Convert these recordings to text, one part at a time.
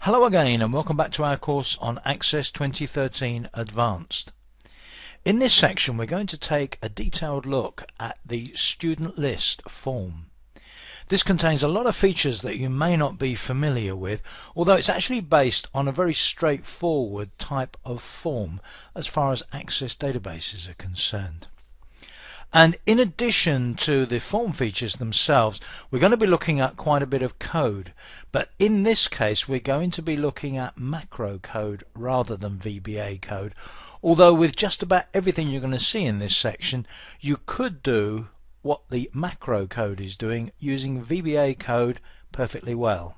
Hello again and welcome back to our course on Access 2013 Advanced. In this section we're going to take a detailed look at the student list form. This contains a lot of features that you may not be familiar with, although it's actually based on a very straightforward type of form as far as Access databases are concerned. And in addition to the form features themselves, we're going to be looking at quite a bit of code. But in this case, we're going to be looking at macro code rather than VBA code. Although with just about everything you're going to see in this section, you could do what the macro code is doing using VBA code perfectly well.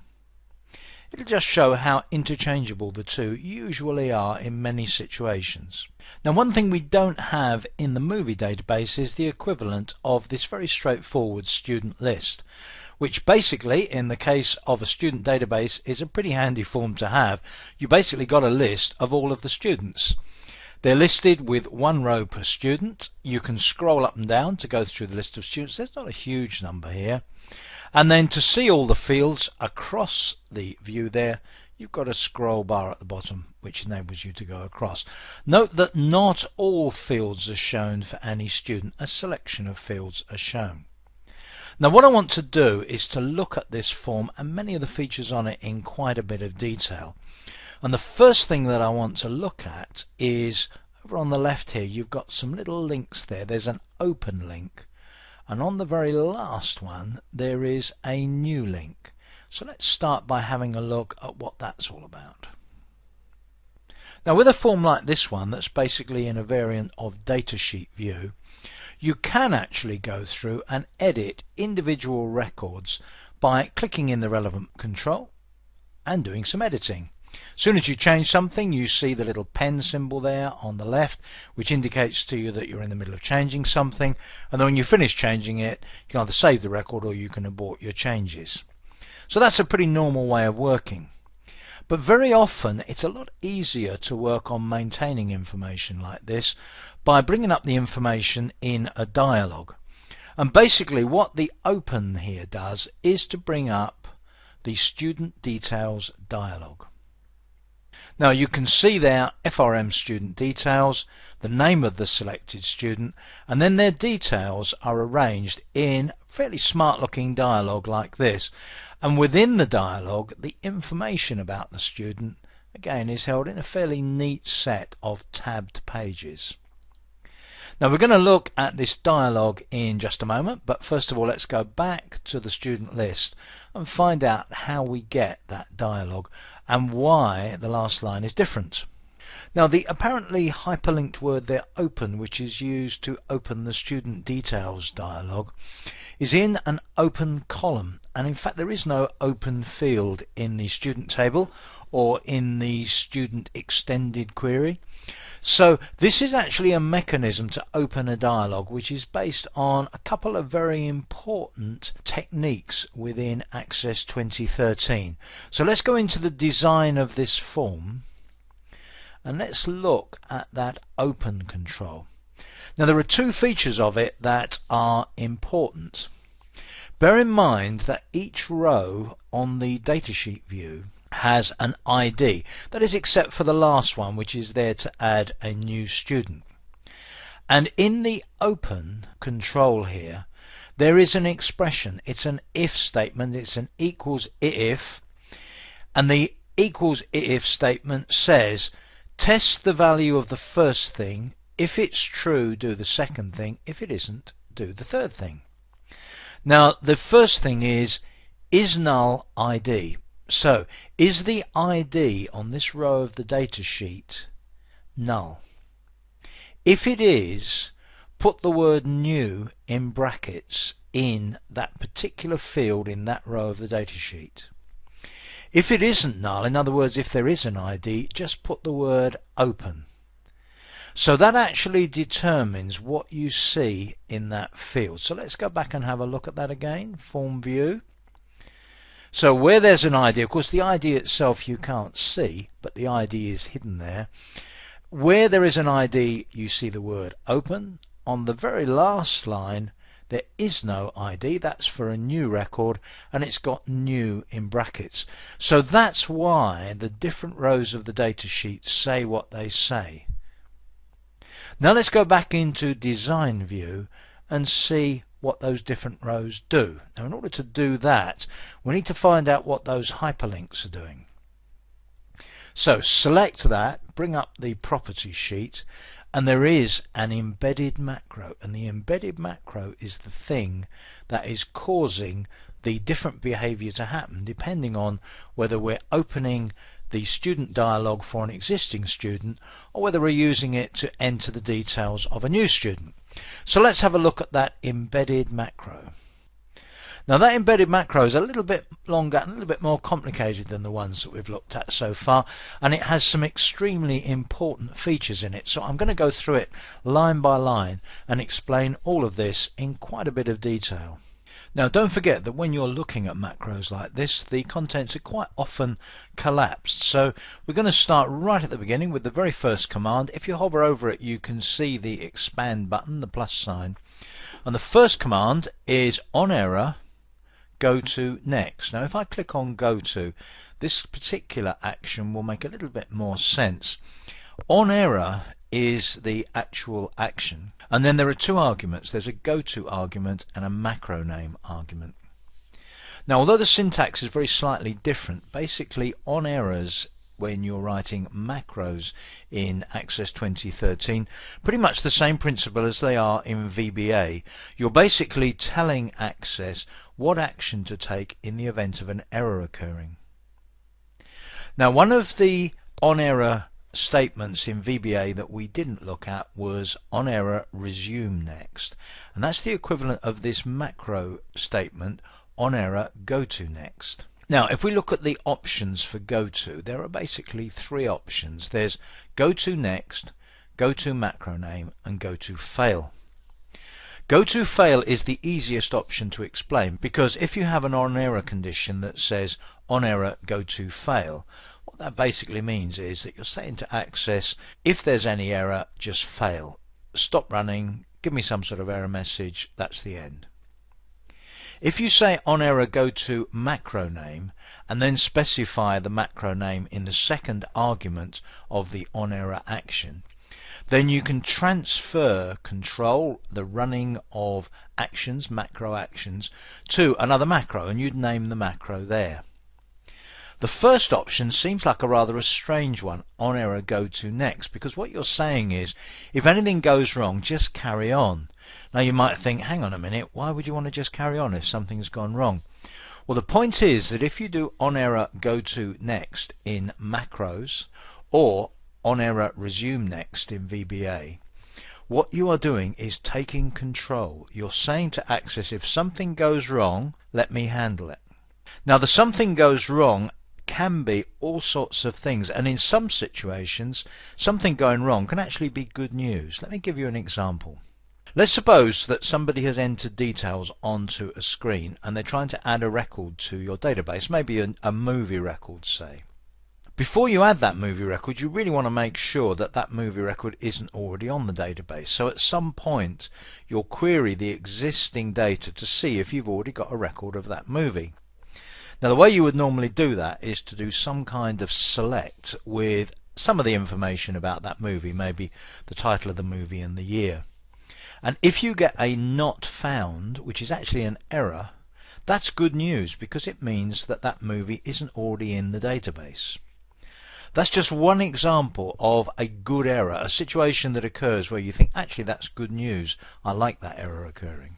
It'll just show how interchangeable the two usually are in many situations. Now, one thing we don't have in the movie database is the equivalent of this very straightforward student list, which basically, in the case of a student database, is a pretty handy form to have. You basically got a list of all of the students. They're listed with one row per student. You can scroll up and down to go through the list of students. There's not a huge number here. And then to see all the fields across the view there, you've got a scroll bar at the bottom which enables you to go across. Note that not all fields are shown for any student. A selection of fields are shown. Now what I want to do is to look at this form and many of the features on it in quite a bit of detail. And the first thing that I want to look at is over on the left here. You've got some little links there. There's an open link, and on the very last one there is a new link. So let's start by having a look at what that's all about. Now with a form like this one that's basically in a variant of datasheet view, you can actually go through and edit individual records by clicking in the relevant control and doing some editing. As soon as you change something, you see the little pen symbol there on the left, which indicates to you that you're in the middle of changing something, and then when you finish changing it, you can either save the record or you can abort your changes. So that's a pretty normal way of working. But very often it's a lot easier to work on maintaining information like this by bringing up the information in a dialog. And basically what the open here does is to bring up the student details dialog. Now you can see there FRM student details, the name of the selected student, and then their details are arranged in fairly smart looking dialog like this. And within the dialog, the information about the student again is held in a fairly neat set of tabbed pages. Now we're going to look at this dialog in just a moment, but first of all let's go back to the student list and find out how we get that dialog and why the last line is different. Now the apparently hyperlinked word there, open, which is used to open the student details dialog, is in an open column, and in fact there is no open field in the student table or in the student extended query. So this is actually a mechanism to open a dialog which is based on a couple of very important techniques within Access 2013. So let's go into the design of this form and let's look at that open control. Now there are two features of it that are important. Bear in mind that each row on the datasheet view has an ID. That is, except for the last one, which is there to add a new student. And in the open control here, there is an expression. It's an if statement. It's an equals if, and the equals if statement says test the value of the first thing. If it's true, do the second thing. If it isn't, do the third thing. Now the first thing is null ID. So, is the ID on this row of the data sheet null? If it is, put the word new in brackets in that particular field in that row of the data sheet. If it isn't null, in other words, if there is an ID, just put the word open. So that actually determines what you see in that field. So let's go back and have a look at that again. Form view. So where there's an ID, of course the ID itself you can't see, but the ID is hidden there. Where there is an ID, you see the word open. On the very last line, There is no ID, that's for a new record, and it's got new in brackets. So that's why the different rows of the datasheet say what they say. Now let's go back into Design View and see what those different rows do. Now in order to do that, we need to find out what those hyperlinks are doing. So select that, bring up the property sheet, and there is an embedded macro, and the embedded macro is the thing that is causing the different behavior to happen depending on whether we're opening the student dialog for an existing student or whether we're using it to enter the details of a new student. So let's have a look at that embedded macro. Now that embedded macro is a little bit longer and a little bit more complicated than the ones that we've looked at so far, and it has some extremely important features in it. So I'm going to go through it line by line and explain all of this in quite a bit of detail. Now don't forget that when you're looking at macros like this, the contents are quite often collapsed. So we're going to start right at the beginning with the very first command. If you hover over it, you can see the expand button, the plus sign. And the first command is on error, go to next. Now if I click on go to, this particular action will make a little bit more sense. On error is the actual action, and then there are two arguments. There's a go to argument and a macro name argument. Now although the syntax is very slightly different, basically on errors when you're writing macros in Access 2013, pretty much the same principle as they are in VBA. You're basically telling Access what action to take in the event of an error occurring. Now one of the on error statements in VBA that we didn't look at was on error resume next, and that's the equivalent of this macro statement on error go to next. Now if we look at the options for go to, there are basically three options. There's go to next, go to macro name, and go to fail. Go to fail is the easiest option to explain, because if you have an on error condition that says on error go to fail, what that basically means is that you're saying to Access, if there's any error, just fail. Stop running, give me some sort of error message, that's the end. If you say on error go to macro name and then specify the macro name in the second argument of the on error action, then you can transfer control, the running of actions, macro actions, to another macro, and you'd name the macro there. The first option seems like a strange one, on error go to next, because what you're saying is if anything goes wrong, just carry on. Now you might think, hang on a minute, why would you want to just carry on if something's gone wrong? Well, the point is that if you do on error go to next in macros or on error resume next in VBA, what you are doing is taking control. You're saying to Access, if something goes wrong, let me handle it. Now the something goes wrong can be all sorts of things, and in some situations something going wrong can actually be good news. Let me give you an example. Let's suppose that somebody has entered details onto a screen and they're trying to add a record to your database, maybe a movie record, say. Before you add that movie record, you really want to make sure that that movie record isn't already on the database. So at some point you'll query the existing data to see if you've already got a record of that movie. Now the way you would normally do that is to do some kind of select with some of the information about that movie, maybe the title of the movie and the year. And if you get a not found, which is actually an error, that's good news, because it means that that movie isn't already in the database. That's just one example of a good error, a situation that occurs where you think, actually that's good news, I like that error occurring.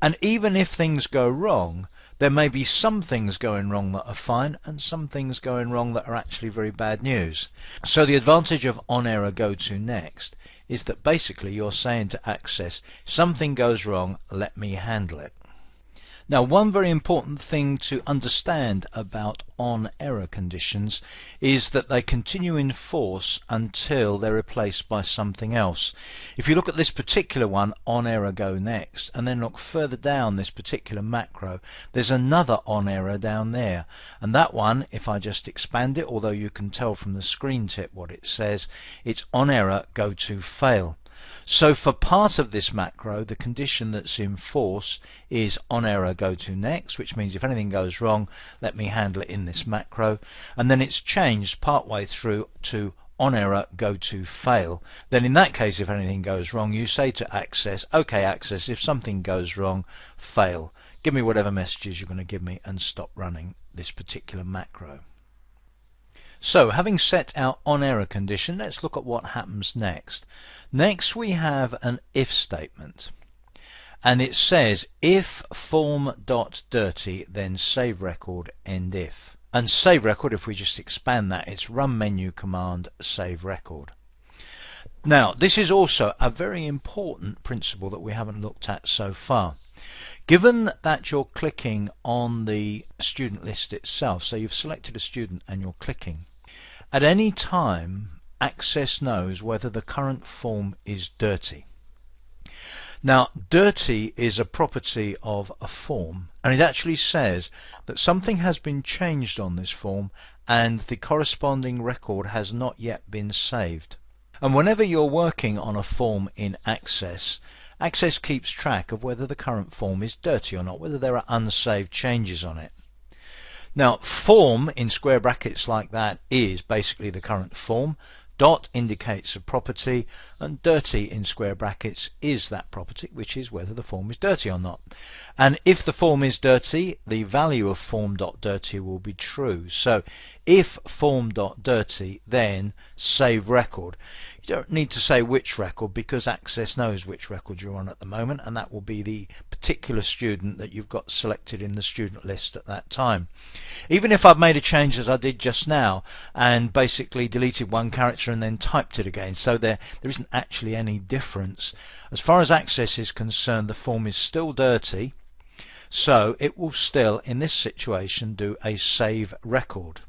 And even if things go wrong, there may be some things going wrong that are fine and some things going wrong that are actually very bad news. So the advantage of on error go to next is that basically you're saying to Access, if something goes wrong, let me handle it. Now one very important thing to understand about on error conditions is that they continue in force until they're replaced by something else. If you look at this particular one, on error go next, and then look further down this particular macro, there's another on error down there, and that one, if I just expand it, although you can tell from the screen tip what it says, it's on error go to fail. So for part of this macro, the condition that's in force is on error go to next, which means if anything goes wrong, let me handle it in this macro. And then it's changed partway through to on error go to fail. Then in that case, if anything goes wrong, you say to Access, okay Access, if something goes wrong, fail. Give me whatever messages you're going to give me and stop running this particular macro. So having set our on error condition, let's look at what happens next. Next we have an if statement, and it says if form.dirty then save record end if. And save record, if we just expand that, it's run menu command save record. Now this is also a very important principle that we haven't looked at so far. Given that you're clicking on the student list itself, so you've selected a student and you're clicking, at any time Access knows whether the current form is dirty. Now dirty is a property of a form, and it actually says that something has been changed on this form and the corresponding record has not yet been saved. And whenever you're working on a form in Access, Access keeps track of whether the current form is dirty or not, whether there are unsaved changes on it. Now form in square brackets like that is basically the current form. Dot indicates a property, and dirty in square brackets is that property, which is whether the form is dirty or not. And if the form is dirty, the value of form.dirty will be true. So if form.dirty, then save record. You don't need to say which record because Access knows which record you're on at the moment, and that will be the particular student that you've got selected in the student list at that time. Even if I've made a change as I did just now and basically deleted one character and then typed it again, so there isn't actually any difference. As far as Access is concerned, the form is still dirty, so it will still in this situation do a save record.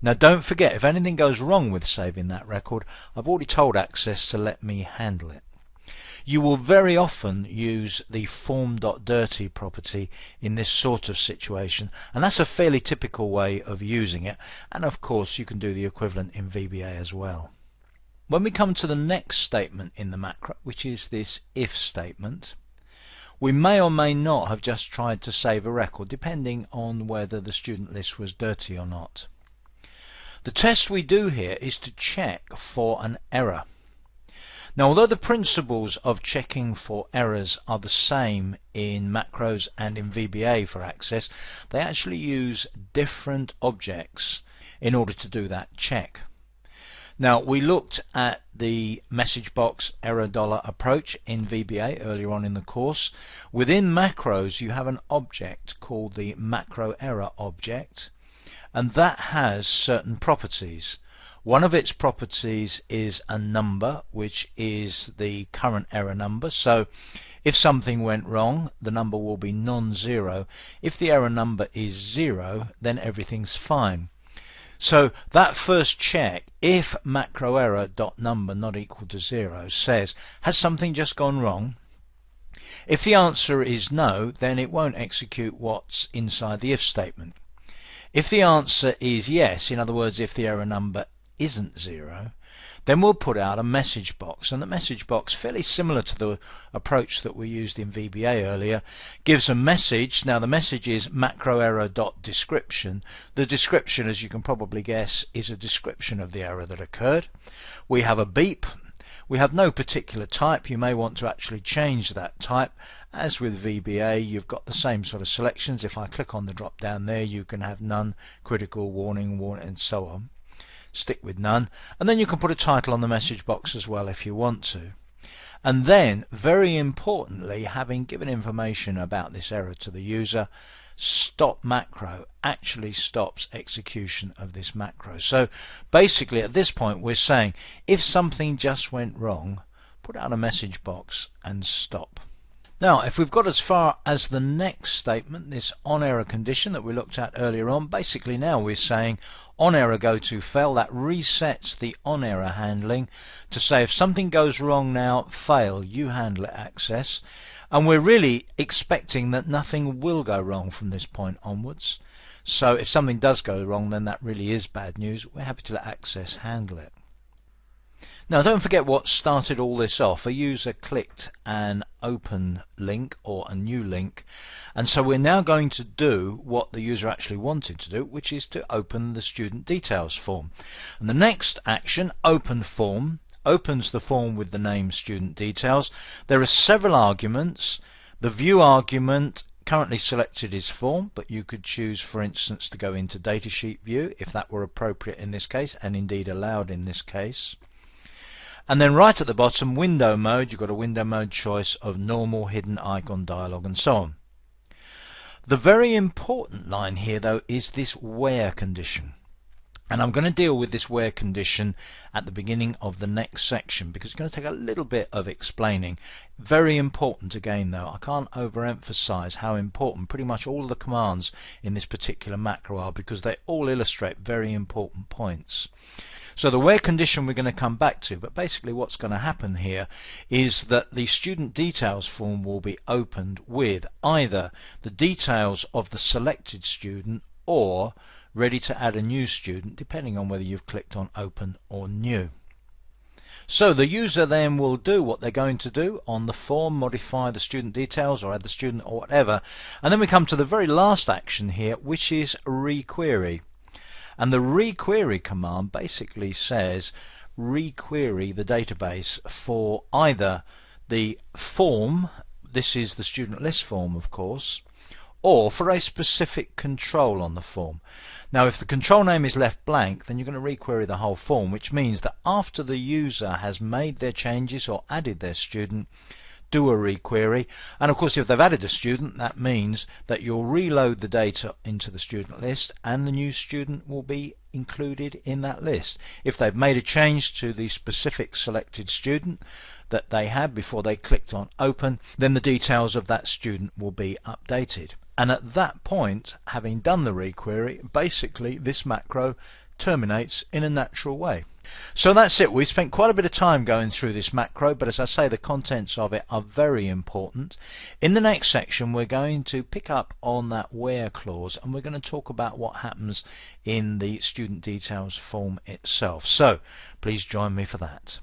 Now don't forget, if anything goes wrong with saving that record, I've already told Access to let me handle it. You will very often use the form.dirty property in this sort of situation, and that's a fairly typical way of using it, and of course you can do the equivalent in VBA as well. When we come to the next statement in the macro, which is this if statement, we may or may not have just tried to save a record depending on whether the student list was dirty or not. The test we do here is to check for an error. Now although the principles of checking for errors are the same in macros and in VBA for Access, they actually use different objects in order to do that check. Now we looked at the message box error dollar approach in VBA earlier on in the course. Within macros you have an object called the macro error object, and that has certain properties. One of its properties is a number, which is the current error number. So if something went wrong, the number will be non-zero. If the error number is 0, then everything's fine. So that first check, if macro error dot number not equal to 0, says, has something just gone wrong? If the answer is no, then it won't execute what's inside the if statement. If the answer is yes, in other words, if the error number isn't 0, then we'll put out a message box, and the message box, fairly similar to the approach that we used in VBA earlier, gives a message. Now the message is macroerror.description. The description, as you can probably guess, is a description of the error that occurred. We have a beep. We have no particular type. You may want to actually change that type. As with VBA, you've got the same sort of selections. If I click on the drop down there, you can have none, critical, warning, and so on. Stick with none, and then you can put a title on the message box as well if you want to. And then, very importantly, having given information about this error to the user, stop macro actually stops execution of this macro. So basically at this point we're saying if something just went wrong, put out a message box and stop. Now if we've got as far as the next statement, this on error condition that we looked at earlier on, basically now we're saying on error go to fail. That resets the on error handling to say if something goes wrong now, fail, you handle it, Access. And we're really expecting that nothing will go wrong from this point onwards. So if something does go wrong, then that really is bad news. We're happy to let Access handle it. Now don't forget what started all this off. A user clicked an open link or a new link, and so we're now going to do what the user actually wanted to do, which is to open the student details form. And the next action, open form, opens the form with the name student details. There are several arguments. The view argument currently selected is form, but you could choose, for instance, to go into datasheet view if that were appropriate in this case, and indeed allowed in this case. And then right at the bottom, window mode, you've got a window mode choice of normal, hidden, icon, dialog, and so on. The very important line here though is this where condition. And I'm going to deal with this where condition at the beginning of the next section because it's going to take a little bit of explaining. Very important again though. I can't overemphasize how important pretty much all of the commands in this particular macro are because they all illustrate very important points. So the where condition we're going to come back to, but basically what's going to happen here is that the student details form will be opened with either the details of the selected student or ready to add a new student, depending on whether you've clicked on open or new. So the user then will do what they're going to do on the form, modify the student details or add the student or whatever, and then we come to the very last action here, which is requery. And the requery command basically says requery the database for either the form, this is the student list form of course, or for a specific control on the form. Now if the control name is left blank, then you're going to requery the whole form, which means that after the user has made their changes or added their student, do a requery. And of course if they've added a student, that means that you'll reload the data into the student list and the new student will be included in that list. If they've made a change to the specific selected student that they had before they clicked on open, then the details of that student will be updated. And at that point, having done the requery, basically this macro terminates in a natural way. So that's it. We've spent quite a bit of time going through this macro, but as I say, the contents of it are very important. In the next section, we're going to pick up on that where clause, and we're going to talk about what happens in the student details form itself. So please join me for that.